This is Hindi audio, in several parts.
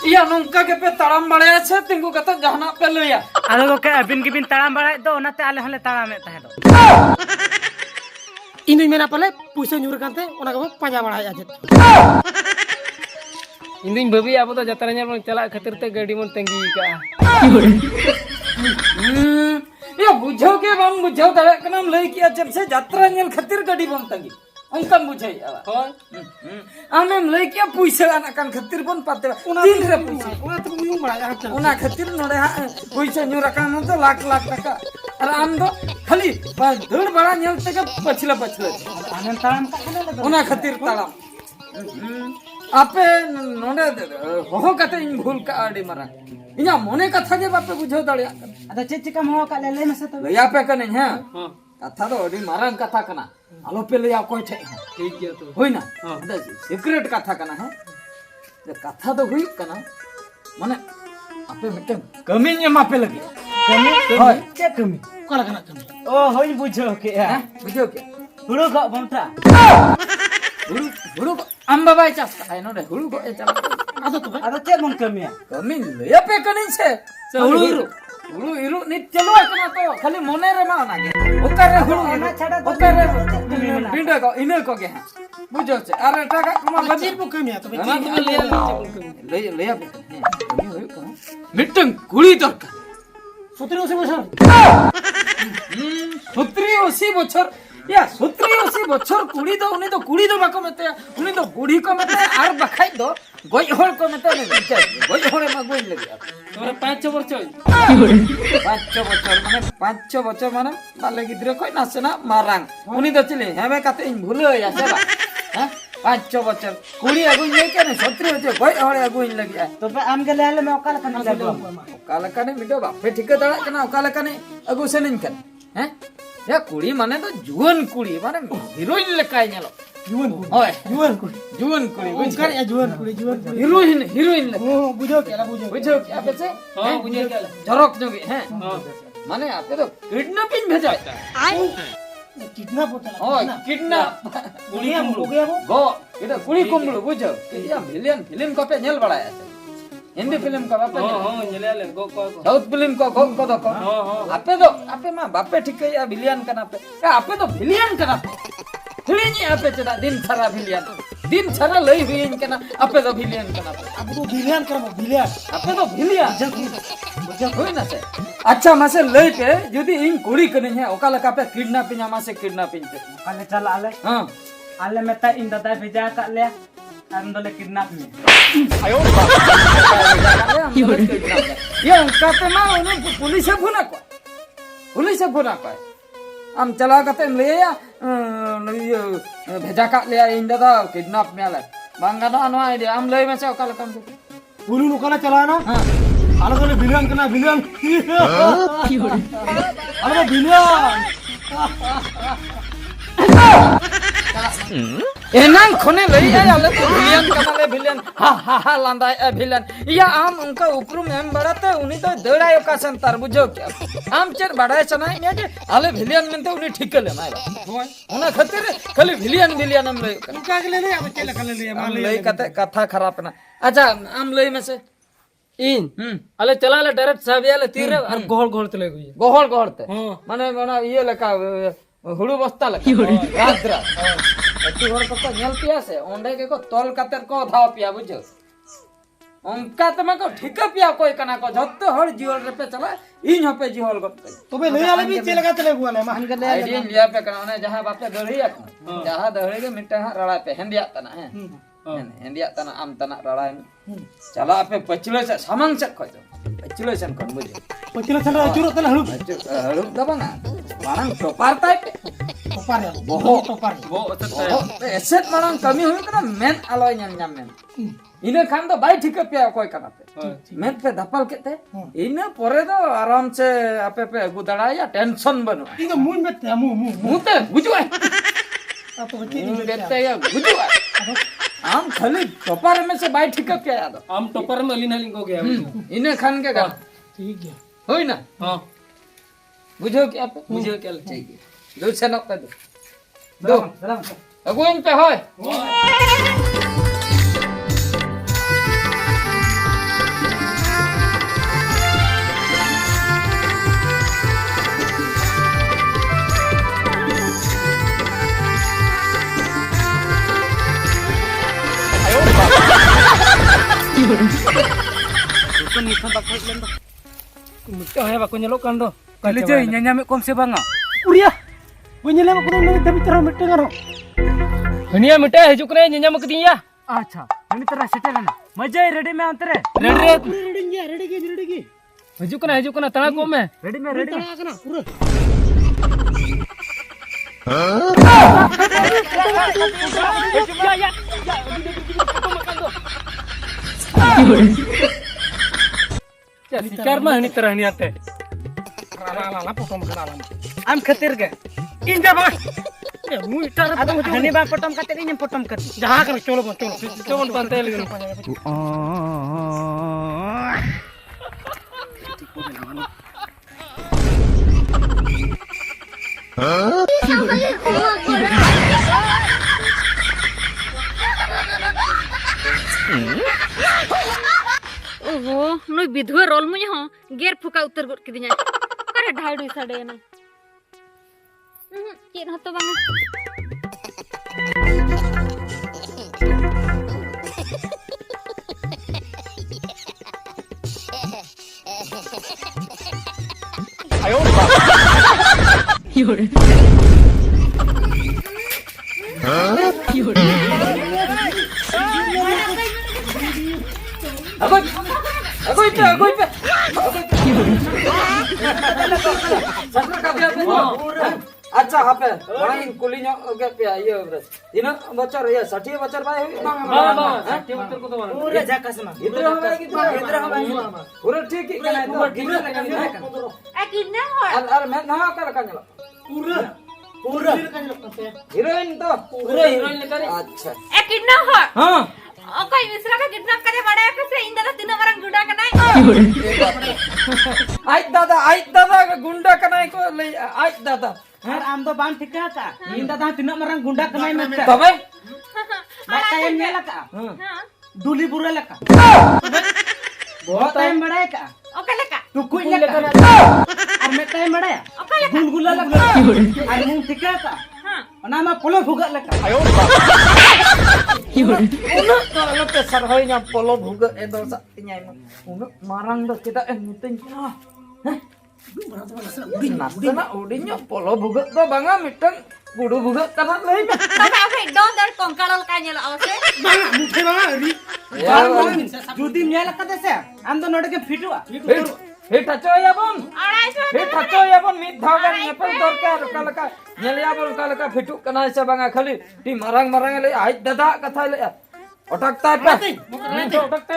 iya nongka ke pe taram bada ache tinggu kata jahana pe laya ado goke abin gibin taram bada do onate ale hole taram tahe do ini mena pale puisa nyur kante ona ko panja bada aja इंदिन भाभी आप तो जतरा ᱧᱮᱞ चला खातिर ते गाड़ी मन तंगी का या बुझो के बम बुझो दरे कनम लई किया जब से यात्रा नेल खातिर गाड़ी बम तंगी अंकम बुझाई हो आमेम लई किया पुइसा आना कान खातिर बन पाते दिन रे पुइसा ona to mu bada ja ओना खातिर नोडे पुइसा न्यूरा कान तो लाख लाख टका अरे आम दो खाली धड़ बड़ा नेल तक पछले आनंद ताराम का ओना खातिर तालाम आपे नोडे हो कते इन भूल का आडी मारा इना मोने कथा के बापे बुझो दड़िया ado chet chika mo ka le masa to लया पे कने है कथा तो अडी मारन कथा कना आलो पे लया कोई ठे ठीक है तो होई ना सीक्रेट कथा कना है जे कथा तो हुई कना माने आपे मिटे कमी ने मापे लगे kami होय chet kami kala kana kami oh hoy bujo ke ya बुझो के huru ko bonta हुड़ू हुड़ू आम बाबा चास्ता है नोडे हुड़ू को चला ado chet mon kami ya कमी लया पे कने छे हुड़ू हुड़ू इरु नि चलो कना तो खाली मोने रे मा ना ओकरे हुड़ू ona chada to ओकरे बिंडो को इने को के बुझो छे अरे टाका कुमा bajir bu kami ya to ना तो ले पे कमी होय का मिटन कुड़ी दरकार 17 বছর 70-80 বছর या 70-80 বছর কুড়ি তো কুড়ি তো বাকো মেতে উনি তো বুড়ি को মেতে আর বাখাই দো গই হল को মেতে নে গই হলে মা গই লাগি तुम्हारा 5 वर्ष होई 5 বছর মানে বালে গিদ্রে কই নাছে না মারাং উনি তো চিলে হেবে কাতে ইন ভুল হই আছে বা হ্যাঁ 5 বছর কুড়ি আগুন নেই কেন 70 বছর গই হলে আগুন লাগি to pe am gele ale me okala kana le do काला काने मिटो बापे ठीक दड़ा कना काला काने अगु सेनिन कन हैं या कुड़ी माने तो जुवन कुड़ी माने हीरोइन लकाय नेलो juan ओय juan ku जुवन कुड़ी bukan ya juan ku juan heroine लग oh bujo ke la bujo बुझो क्या बेचे हां बुझे क्या झरोक जोगी हैं हां माने आपके तो किडनैपिंग भेजा kidnap hota ओय किडनैप बुढ़िया हो गया वो गो इधर कुड़ी कुंबलू बुझो या मिलियन फिल्म को पे नेल बड़ा है हिंदी फिल्म का बापे हां हां चले ले गो को साउथ फिल्म को को दको आपे मां बापे ठीक है या विलियन कना पे या आपे तो विलियन कना पे हिलिनी आपे चदा दिन छरा दिन छरा लई हुईन कना आपे तो विलियन कना पे अब तो बिलियन करबो बिलियन आपे तो विलियन बुझो होई ना से अच्छा मासे लई पे यदि इन कुड़ी कने है ओकाला का पे किडनैपिंग मासे किडनैपिंग पे kale chala ale हां ale meta inda dai beja ka le am dole kidnap me ये काते मा उन पुलिस फोन को हम चला कते ले या भेजा का ले इंदा दा किडनैप मेला बांगानो अनो आइडिया हम ले में से ओकाला काम पुलु लोकला चला ना हां आलो तो बिलियन कना बिलियन आलो बिलियन एनां खने लई आले तो विलियन हा लांदा विलियन या आम उनका उपरू में बड़ाते उनी तो दड़ायो का संतार बुझो क्या आम चर बड़ाय चना ने जे आले विलियन में तो उनी ठीक ले मारा उना खातिर खाली विलियन हम लई का के ले ले अब चले ले ले मान लई कते कथा खराब ना अच्छा आम लई में से इन अले चला ले डायरेक्ट साबिया तीर और गोल गोल चले गई गोहल माने ये लका हुड़ू बस्ता लका रात्रा एती होर को नेल पिया से ओंडे के को तोल कतर को धाव पिया बुझो उनका तमे को ठीक पिया कोई कना को जत्तो हर जीवन रे पे चला इन पे जीवन को तो बे ले आले भी चले का चले गुआ ने मान के ले आईडी लिया पे कना ने जहां बापे दड़िया जहां दड़े के मिटा रड़ा पे हंदिया तना है हंदिया तना आम तना रड़ा चला पे पचले से सामंग से खो पचले से कोन बुझो पचले चले चुरो तले हळू हळू दबंगा मारंग टोपार टाइप टोपार बोहो टोपार वो एसेट मारंग कमी हुई कना मेन आलोय nyam मेन इने खान तो बाई ठीक पे कोई कना पे मेन पे धपल केते इने परे तो आराम से आपे पे गुदड़ा या टेंशन बनो ई तो मुंह में ते मुंह मुते बुझवा अब तो बच्चे बेटे या बुझवा आम खाली टोपार में से बाई ठीक पे आ दो हम टोपर में अली नाली को गया इने खान के का ठीक है होई ना हां बुझो क्या पे मुझे क्या चाहिए दो सनक पे दो अगुइन पे होय Mitang ya baku nyelok kan do. Kali je nyanyam kom se banga. Uria. Punya lama kudu nang tapi terang meteng aro. Hania mita hijuk kena nyanyam ketinya. अच्छा ini terus setelan. मजा है रेडी में अंतर है. Ready Ready ge. hijuk kena tengah kom me. Ready में ready. Tengah kana pura. Ya sikar mah ini terah niatnya. Lala potong kana alam. आम खतिर के. Indah banget. Ya mu itar Aduh, hani bang potong katir ini potong katir. Jaha kana cholo bon cholo. Coba pantai lagi. ओहो नुई विधवे रोल मुझे हो गेर फुका उत्तर गुट किदिnya करे ढाई डुई साडे ना चेन हतो बांगा Aku itu. Sastra kafe apa? अच्छा हापे बड़ाइन कुलिनो के पे ये बस इन बच्चा ये 60 बच्चा भाई Bang, dia betul kau tuh. पूरे जाकस में. इधर हो पूरा ठीक है ना तो गिरने लगा ए किन्ने हो अरे मैं ना कर कांजला Pura. हीरोइन तो Pura heroin lekar. अच्छा ए किन्ने हो हां ओके मिश्रा का किडनैप करे बड़ा कैसे इंदा तीन बरंग गुंडा का नहीं आई दादा का गुंडा कनाई को ले आई दादा यार आम तो बांध ठीक है का. इंदा दा तीन मरंग गुंडा कमाई में. तबे मता ये मेला का. हां दूली बुरा लका. बहुत टाइम बड़ा है का. ओके लका तू कुछ लका. और मैं टाइम बड़ा है. ओके लका गुलगुला लका. और मुंह ठीक है का. हां ना मा पोलो भुगा लका. uno kalau pe sarhoinya polo buga edo sa tinyai uno marang do kita muting Nasana udinya polo buga do banga mitang gudu buga tamat lei okay okay don't दर कंकाल का nyala awase Banga mukhe banga ri. जुदी मेला का दे से आम तो नोड के फिटुआ. hit acho ya bon अड़ाई सौ hit acho ya bon mit dhagan nepal dorkar kalaka nyelya bon kalaka fitu kana se banga khali ti marang le ai dada katha le otak ta pa otak ta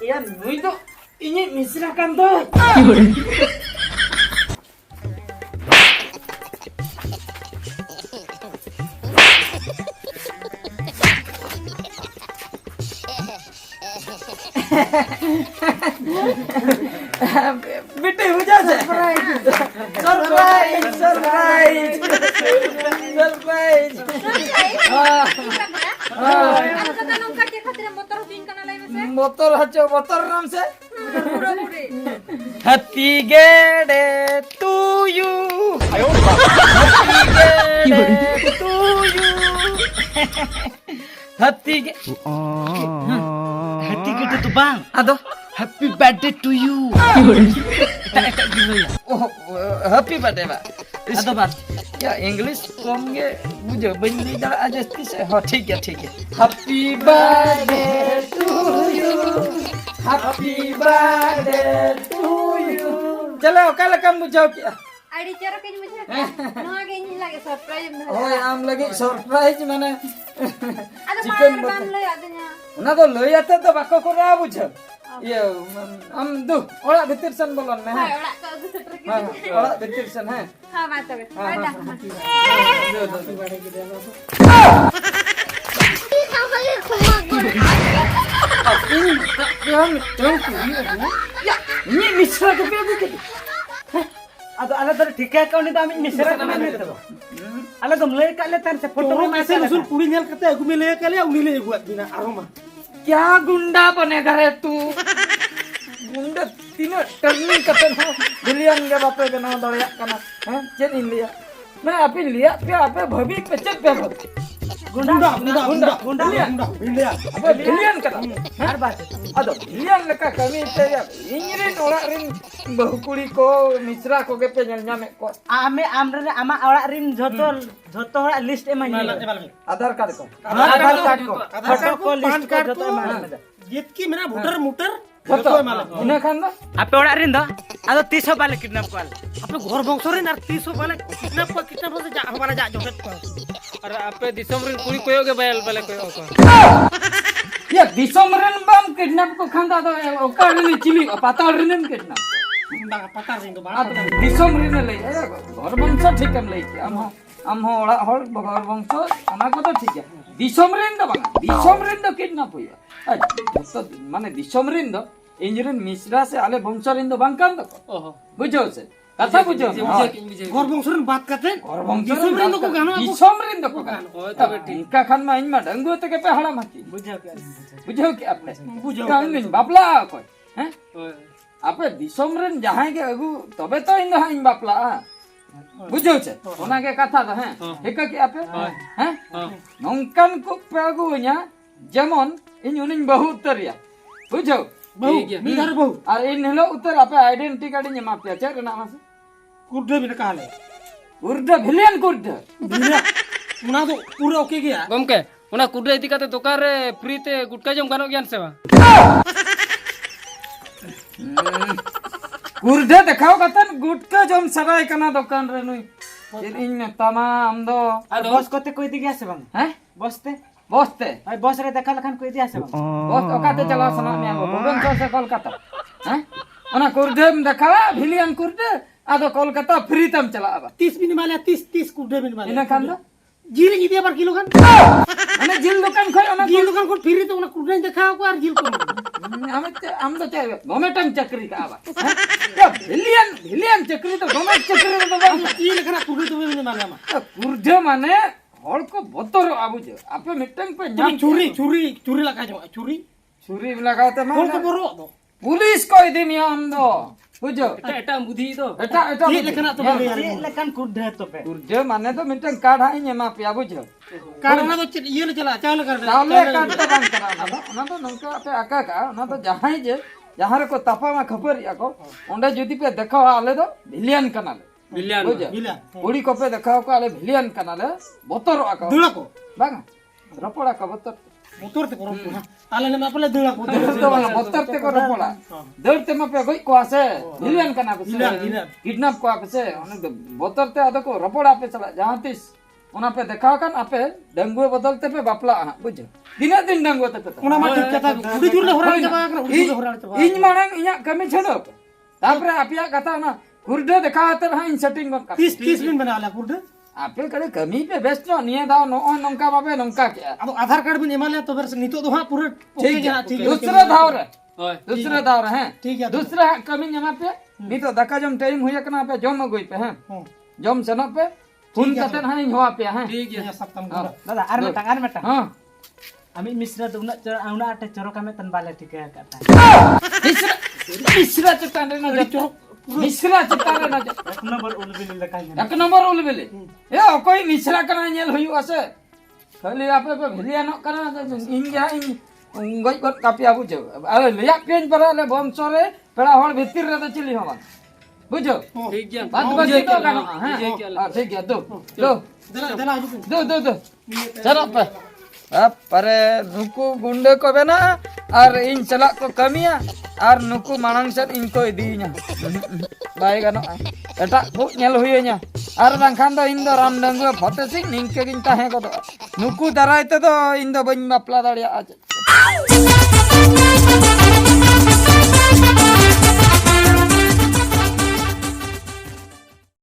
ya nui to ini misrakan to बेटे हो जा surprise motor hacho motor nam se happy birthday to you happy birthday to you happy हट्टी के तो बांग. ado happy birthday to you. oh happy birthday ba अदो बात. ya english kom ge bujo bani da aja se ho ठीक है happy birthday to you happy birthday to you चलो कल कम बुझो क्या आईडी चेरो के मुझे ना के नहीं लगे सरप्राइज में ओए आम लगे सरप्राइज माने अरे चिकन मार मान लो यादnya ना तो लई आते तो बाको करा बुझो ये हम दो ओड़ा भीतर सन बोलन में हाय है ओड़ा का सेटर के हां ओड़ा भीतर सन है हां बात है बेटा ini misra ke pe buke अदो अले तो ठीक है कौन तो आमी मिश्रा का में तो. अले तो ले का ले तार से फोटो Tolong में asal usul puri nyal kata aku milih kali aku milih buat bina aroma. क्या गुंडा बनेगा रे तू गुंडा तीनों टर्निंग करते हो बिलियन के बापे के नाम दौड़िया करना हैं चेन इन लिया मैं आप इन लिया पे आप भवी पे चेक पे भवी गुंडा गुंडा गुंडा गुंडा गुंडा बिल्डिया अब बिलियन करना हर बात अदो बिलियन लेका कमी ते इंजरिन ओड़ा रिन बहुकुड़ी को मिश्रा को के पे ᱧᱮᱞ को आमे आमरे आमा ओड़ा रिन झोतो झोतो हड़ा लिस्ट एमानी आधार कार्ड को आधार कार्ड को फोटो को पान लिस्ट को कार्ड झोतो को एमानी जितकी मेरा वोटर मुटर जतो इना खान दो आपे ओड़ा रिन दो आदो 300 बाले किडनैप को अपने घर बंश रे नार 300 वाले कितना से जा हमारा जा जोगत को अरे आपे दिसम रे कुड़ी कोयोगे बायल बाले कोयो को ये दिसोमरन बम किडनैप को खांदा दो ओका रे चिली पाताल रे किडनैप गुंडा पता नहीं तो आ दिसोम रे ले घर वंश ठीक हम ले am ho oड़ा hor घर वंश ओना को तो ठीक है दिसोम रे दो बा दिसोम रे दो किडनैप होया तो माने दिसोम रे दो इंजरिन मिश्रा से आले वंश रे दो बांकान दो ओहो बुझो से कथा बुझो घर बंश रे बात करते घर वंश दिसोम रे को गाना दिसोम रे दो को गाना ओय तबे ठीक इनका खान में इन में डंगो तक पे हड़ा माती बुझो क्या बुझो कि आपने बुझो कान में बापला कोई हैं ओय आपे दिसोम रे जहां के अगु तबे तो इन इन बापला बुझो छे ओना के कथा तो हैं हेका कि आपे हैं नौकान को पे अगु न्या जेमन इन उनिन बहु उतरिया बुझो बहु मिधार बहु और इन हेलो उतर आपे आइडेंटिटी कार्ड न्या मापिया छे ना मासे कुर्दे भी कहाले उर्दे भिलियन कुर्दे बिना उना तो पूरा ओके गया गमके उना कुडे इदी काते दोकान रे फ्री ते गुटका जम गानो ज्ञान सेवा कुर्दे देखाओ कतन गुटका जम सराय कना दुकान रे नुई इन तमाम दो बस कोते कोई दिया से बंग हैं बसते बसते भाई बस रे देखा लखन कोई दिया से बंग बस ओकाते चला सना में भुवनेश्वर से कोलकाता हैं ओना कुर्दे में देखावा भिलियन कुर्दे आदो कोलकाता फ्री तम चला आबा 30 बिन माले 30 कुर्दे बिन माले इना खान दो जिल गिदिया पर किलो खान माने जिल दुकान खोय ओना जिल दुकान को फ्री तो उना कुर्दे देखा को और जिल को हम तो चाहे गवर्नमेंट चक्री का आबा या भिलियन चक्री तो गवर्नमेंट चक्री तो बा ये लेखना कुर्दे तो बिन माले मा कुर्दे माने हड़ को बोतर आबुजे आपे मिटंग पे तुम चोरी चोरी चोरी लगा जो चोरी छुरी लगाते कौन माने को बोरो दो पुलिस को इदिन हम दो बुझो एटा बुद्धि तो एटा ये लेखना तो बोले यार ये लखन कुर्दे तो पे कुर्दे माने तो मिटंग कार्ड है न्या पिया बुझो कारण तो ये ले चला चावल कर चावले कार्ड तो बंद करा ना तो नौका पे आका का ना तो जहां जे जहां रे को तपा मा खबर या को ओंडे जदी पे देखो आले तो भिलियन कनाले बिलियन बुझो मिला उड़ी को पे देखो को आले भिलियन कनाले बोतर आको दुला को बांगा रपड़ा का बोतर मोटर ते करो ताले ने मापले दुला को तो वाला बोतर ते को रपड़ा दरते मा पे गई को आसे भिलियन कना पे किडनैप को आपसे ओने बोतर ते आदो को रपड़ा पे चला जहां तिस ओना पे देखाओ कान आपे डंगुए बदलते पे बापला बुझो दिना दिन डंगुए ते पे उना मा ठीक कथा उडी जुर ले होरा जबा कर उडी जुर होरा जबा इन मानंग इया कमी छडो तापरे आपिया कथा ना कुर्दे देखाते ना इन सेटिंग बन का 30 दिन बना ला कुर्दे आपे करे कमी पे बेस्ट नो निये दाओ नो नंका बाबे नंका के अब आधार कार्ड बिन एमाले तो फिर नितो तो हां पूरे ठीक है ठीक दूसरा धाव रे ओय दूसरा दाव रे हैं ठीक है दूसरा कमी जमा पे नहीं तो दका जम टाइम हुया कना पे जम गई पे हैं जम सना पे फोन कतन हानि हुआ पे हैं ठीक है सप्तम दादा आर में हां अमी मिश्रा तो उना आटे चोरोका में तन बाले ठीक है करता मिश्रा चट्टान रे ना जो मिश्रा चट्टान रे ना जो एक नंबर उलबिल लखा एक नंबर उलबेले ए कोई मिश्रा कना नेल हुई आसे खाली आपे पे भिलियन कना इन जा इन गई को कापिया बुझो अरे लिया पेन पर ले बम सोरे पेड़ा हड़ भीतर रे तो चिली हवा बुझो ठीक है बात बस तो कना हां ठीक है दो दला दो चलो पे अब परे नुकु गुंडे को बेना और इन चला को कमिया और नुकु मानंग से इनको इदीnya बाय गानो एटा को नेल हुइया और बांखान दो इन दो रामडंगो फटे सिंह निंके गिन ताहे को नुकु दरायते दो इन दो बन बापला दाड़िया आज